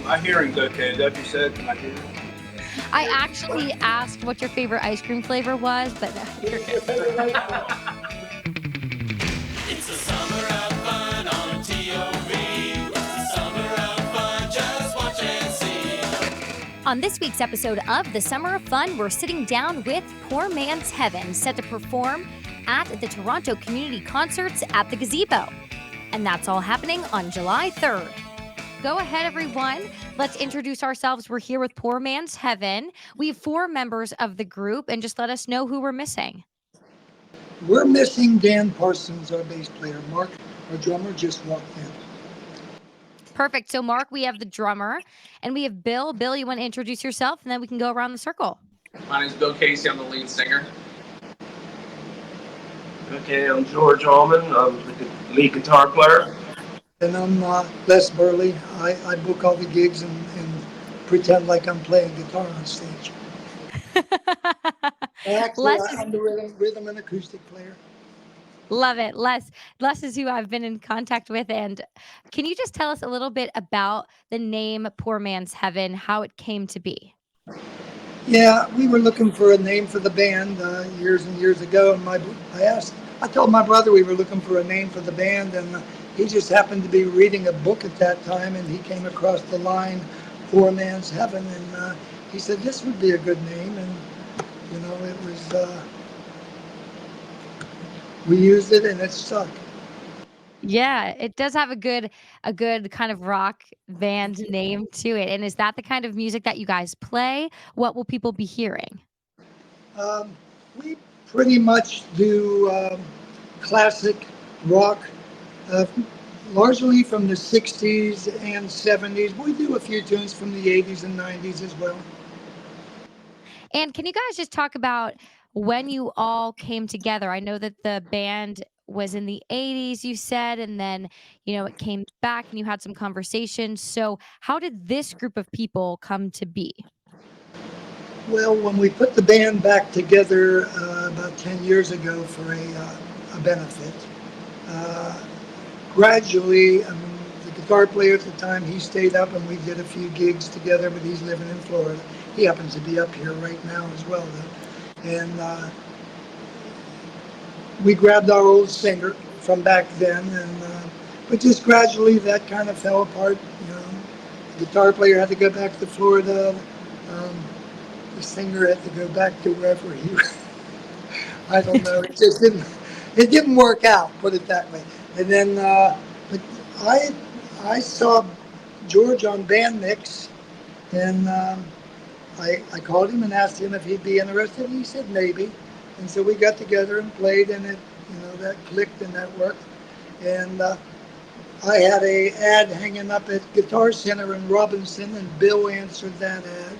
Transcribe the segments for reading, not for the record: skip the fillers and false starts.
My hearing's okay. Is that what you said? My hearing? I actually asked what your favorite ice cream flavor was, but no, you're good. It's the summer of fun on TOV. It's the summer of fun, just watch and see. On this week's episode of The Summer of Fun, we're sitting down with Poor Man's Heaven, set to perform at the Toronto Community Concerts at the Gazebo. And that's all happening on July 3rd. Go ahead, everyone. Let's introduce ourselves. We're here with Poor Man's Heaven. We have 4 members of the group, and just let us know who we're missing. We're missing Dan Parsons, our bass player. Mark, our drummer, just walked in. Perfect. So, Mark, we have the drummer, and we have Bill. Bill, you want to introduce yourself, and then we can go around the circle. My name's Bill Casey. I'm the lead singer. Okay, I'm George Allman. I'm the lead guitar player. And I'm Les Burley. I book all the gigs and pretend like I'm playing guitar on stage. Actually, I'm the rhythm and acoustic player. Love it. Les is who I've been in contact with. And can you just tell us a little bit about the name Poor Man's Heaven, how it came to be? Yeah, we were looking for a name for the band years and years ago. And I told my brother we were looking for a name for the band, and he just happened to be reading a book at that time, and he came across the line Poor Man's Heaven, and he said this would be a good name, and it was we used it and it stuck. Yeah, it does have a good kind of rock band name to it. And is that the kind of music that you guys play? What will people be hearing? We pretty much do classic rock, largely from the 60s and 70s. We do a few tunes from the 80s and 90s as well. And can you guys just talk about when you all came together? I know that the band was in the 80s, you said, and then, it came back and you had some conversations. So how did this group of people come to be? Well, when we put the band back together about 10 years ago for a benefit, gradually, the guitar player at the time, he stayed up and we did a few gigs together, but he's living in Florida. He happens to be up here right now as well, though. And we grabbed our old singer from back then, but just gradually that kind of fell apart. The guitar player had to go back to Florida. The singer had to go back to wherever he was. I don't know. It just didn't work out, put it that way. And then, but I saw George on Band Mix, and I called him and asked him if he'd be interested, and he said maybe. And so we got together and played, and it, that clicked and that worked. And I had a ad hanging up at Guitar Center in Robinson, and Bill answered that ad.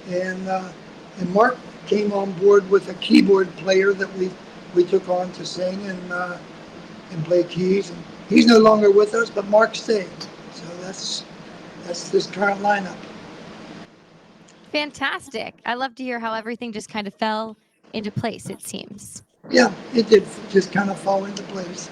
And Mark came on board with a keyboard player that we took on to sing and play keys. And he's no longer with us, but Mark stayed. So that's this current lineup. Fantastic. I love to hear how everything just kind of fell into place, it seems. Yeah, it did just kind of fall into place.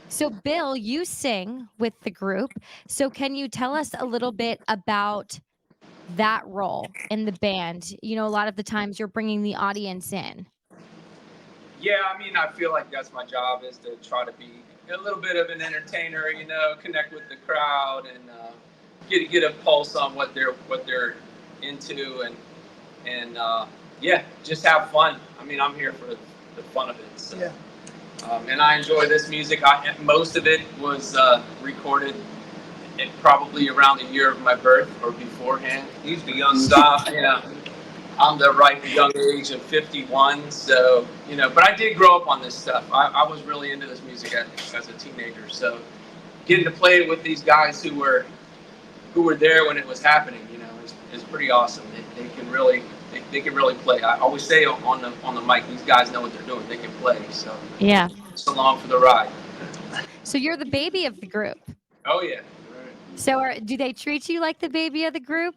So, Bill, you sing with the group. So can you tell us a little bit about that role in the band? A lot of the times you're bringing the audience in. Yeah, I feel like that's my job, is to try to be a little bit of an entertainer, connect with the crowd and get a pulse on what they're into and just have fun. I'm here for the fun of it. So. Yeah. And I enjoy this music. Most of it was recorded probably around the year of my birth or beforehand. He's the young stuff. I'm the ripe young age of 51, so but I did grow up on this stuff. I was really into this music as a teenager, so getting to play with these guys who were there when it was happening, is pretty awesome. They can really play. I always say on the mic, these guys know what they're doing. They can play, so yeah, just along for the ride. So you're the baby of the group. Oh yeah. So do they treat you like the baby of the group?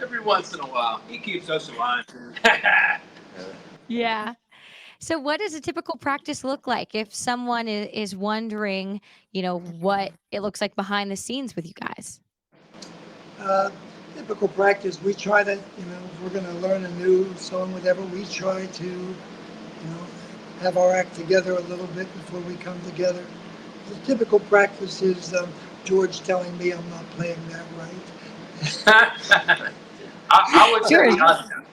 Every once in a while. He keeps us alive. Yeah. So, what does a typical practice look like if someone is wondering, what it looks like behind the scenes with you guys? Uh, Typical practice, we try to, if we're going to learn a new song, whatever, we try to, have our act together a little bit before we come together. The typical practice is George telling me I'm not playing that right. I would say George.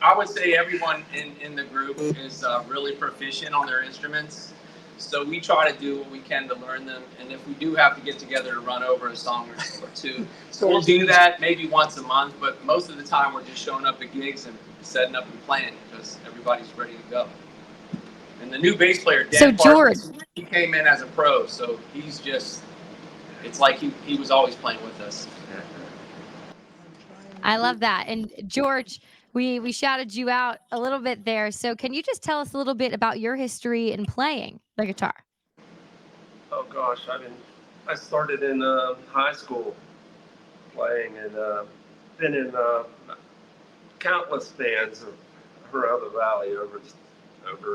I would say everyone in the group is really proficient on their instruments. So we try to do what we can to learn them, and if we do have to get together to run over a song or two, So we'll do that maybe once a month. But most of the time, we're just showing up at gigs and setting up and playing because everybody's ready to go. And the new bass player, So, Dan George, Parsons, he came in as a pro, so he's just—it's like he was always playing with us. I love that. And George, we shouted you out a little bit there. So, can you just tell us a little bit about your history in playing the guitar? Oh gosh, I started in high school playing and been in countless bands around the valley over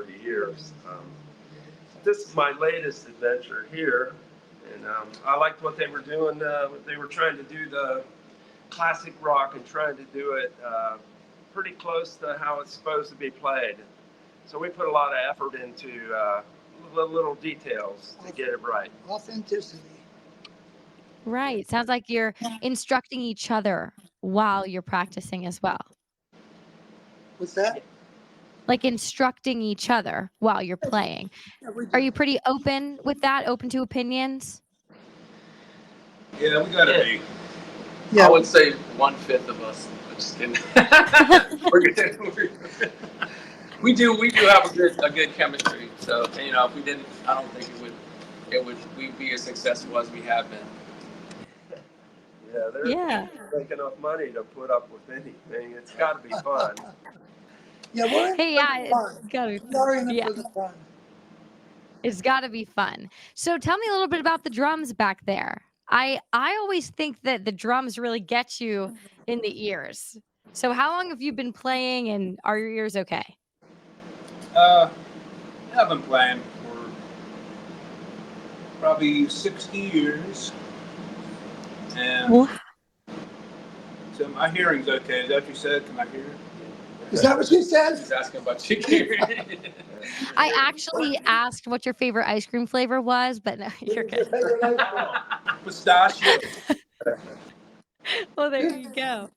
the years. This is my latest adventure here, and I liked what they were doing. They were trying to do the classic rock and trying to do it pretty close to how it's supposed to be played. So we put a lot of effort into the little details to get it right. Authenticity. Right. Sounds like you're instructing each other while you're practicing as well. What's that? Like instructing each other while you're playing. Yeah, we Are do. you pretty open with that? Open to opinions? Yeah, we gotta be. Yeah, I would say 1/5 of us. I'm just kidding. We do have a good chemistry. So if we didn't, I don't think we'd be as successful as we have been. Yeah, they're Yeah. making enough money to put up with anything. It's got to be fun. yeah, we're in it Hey, for yeah, the it's fun. gotta be We are in it yeah, for the fun. it's gotta be fun. So tell me a little bit about the drums back there. I always think that the drums really get you in the ears. So how long have you been playing and are your ears okay? Uh, I've been playing for probably 60 years, and Wow. so my hearing's okay. Is that what you said? Can I hear? Is that what you said? He's asking about chicken. I actually asked what your favorite ice cream flavor was, but no, you're What's your good. favorite ice cream? Pistachio. Well, there you go.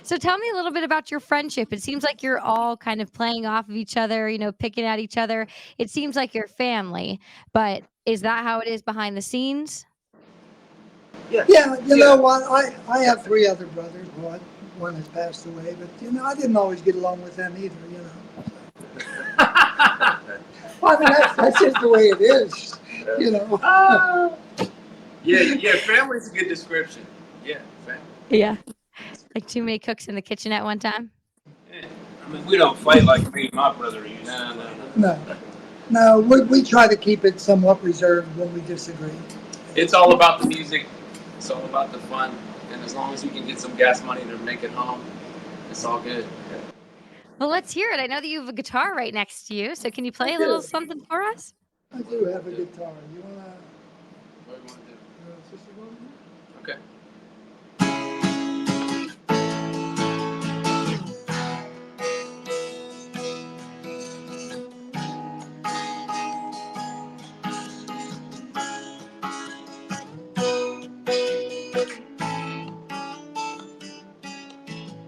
So tell me a little bit about your friendship. It seems like you're all kind of playing off of each other, picking at each other. It seems like you're family, but is that how it is behind the scenes? Yeah. Yeah, you know what? I have three other brothers. One has passed away, but I didn't always get along with them either. Well, I mean, that's just the way it is. Yeah, family's a good description. Yeah, family. Yeah. Like too many cooks in the kitchen at one time? Yeah. I mean, we don't fight like me and my brother used to. No. No, we try to keep it somewhat reserved when we disagree. It's all about the music. It's all about the fun. And as long as we can get some gas money to make it home, it's all good. Well, let's hear it. I know that you have a guitar right next to you, so can you play I a little do. something for us? I do have a guitar. You wanna? What do you want to do? Sister Woman? Okay.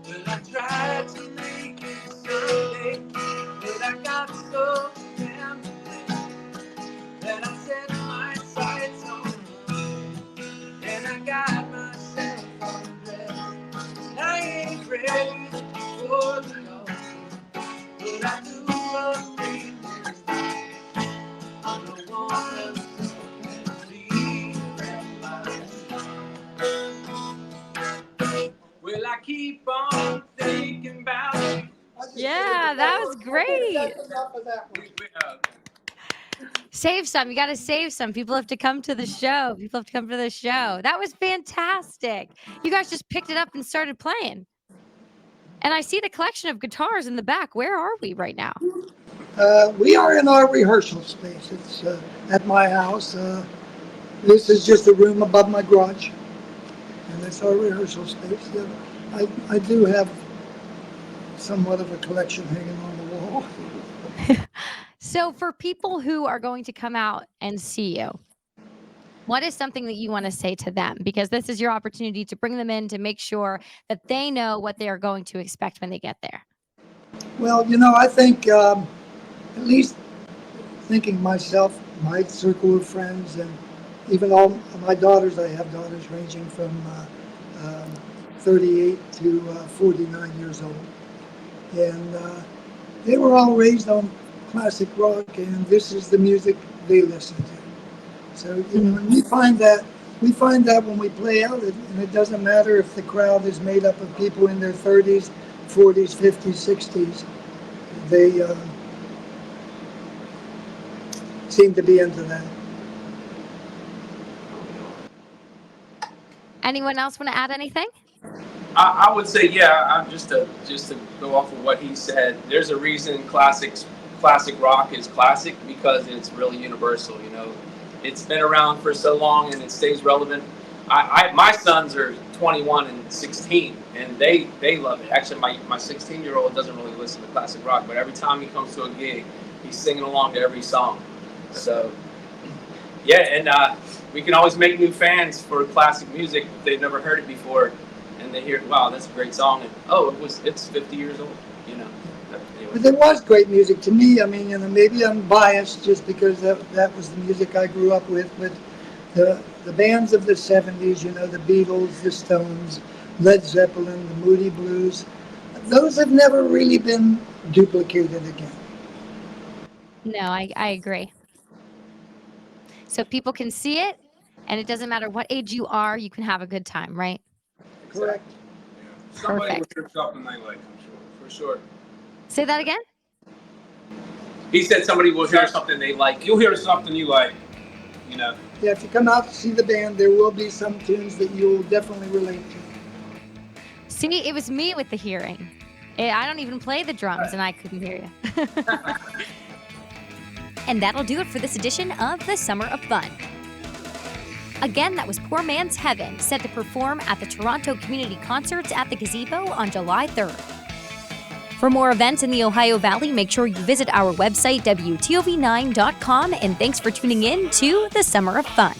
Well, I tried to make it Sunday, but I got so damn that I set my sights on Monday, and I got myself undressed. I ain't ready for the altar, but I do love free. I'm the one who can see well, I keep on thinking about you. Yeah, that was great. That's enough of that one. Save some. You got to save some. People have to come to the show. People have to come to the show. That was fantastic. You guys just picked it up and started playing. And I see the collection of guitars in the back. Where are we right now? We are in our rehearsal space. It's at my house. This is just a room above my garage, and that's our rehearsal space. Yeah, I do have somewhat of a collection hanging on the wall. So, for people who are going to come out and see you, what is something that you want to say to them? Because this is your opportunity to bring them in to make sure that they know what they are going to expect when they get there. Well, I think at least thinking myself, my circle of friends, and even all my daughters. I have daughters ranging from 38 to 49 years old, and they were all raised on classic rock, and this is the music they listen to. So and we find that when we play out, and it doesn't matter if the crowd is made up of people in their 30s, 40s, 50s, 60s. They seem to be into that. Anyone else want to add anything? I would say, yeah. Just to go off of what he said. There's a reason classic rock is classic, because it's really universal. It's been around for so long and it stays relevant. My sons are 21 and 16, and they love it. Actually, my 16-year-old doesn't really listen to classic rock, but every time he comes to a gig, he's singing along to every song. So, yeah, and we can always make new fans for classic music if they've never heard it before, and they hear, wow, that's a great song, and it's 50 years old. But there was great music to me. I mean, maybe I'm biased just because that was the music I grew up with. But the bands of the '70s, the Beatles, the Stones, Led Zeppelin, the Moody Blues, those have never really been duplicated again. No, I agree. So people can see it, and it doesn't matter what age you are, you can have a good time, right? Correct. Yeah. Somebody will Perfect. hear something they like, I'm sure. For sure. Say that again? He said somebody will hear something they like. You'll hear something you like, Yeah, if you come out to see the band, there will be some tunes that you'll definitely relate to. See, it was me with the hearing. I don't even play the drums, and I couldn't hear you. And that'll do it for this edition of the Summer of Fun. Again, that was Poor Man's Heaven, set to perform at the Toronto Community Concerts at the Gazebo on July 3rd. For more events in the Ohio Valley, make sure you visit our website, WTOV9.com, and thanks for tuning in to the Summer of Fun.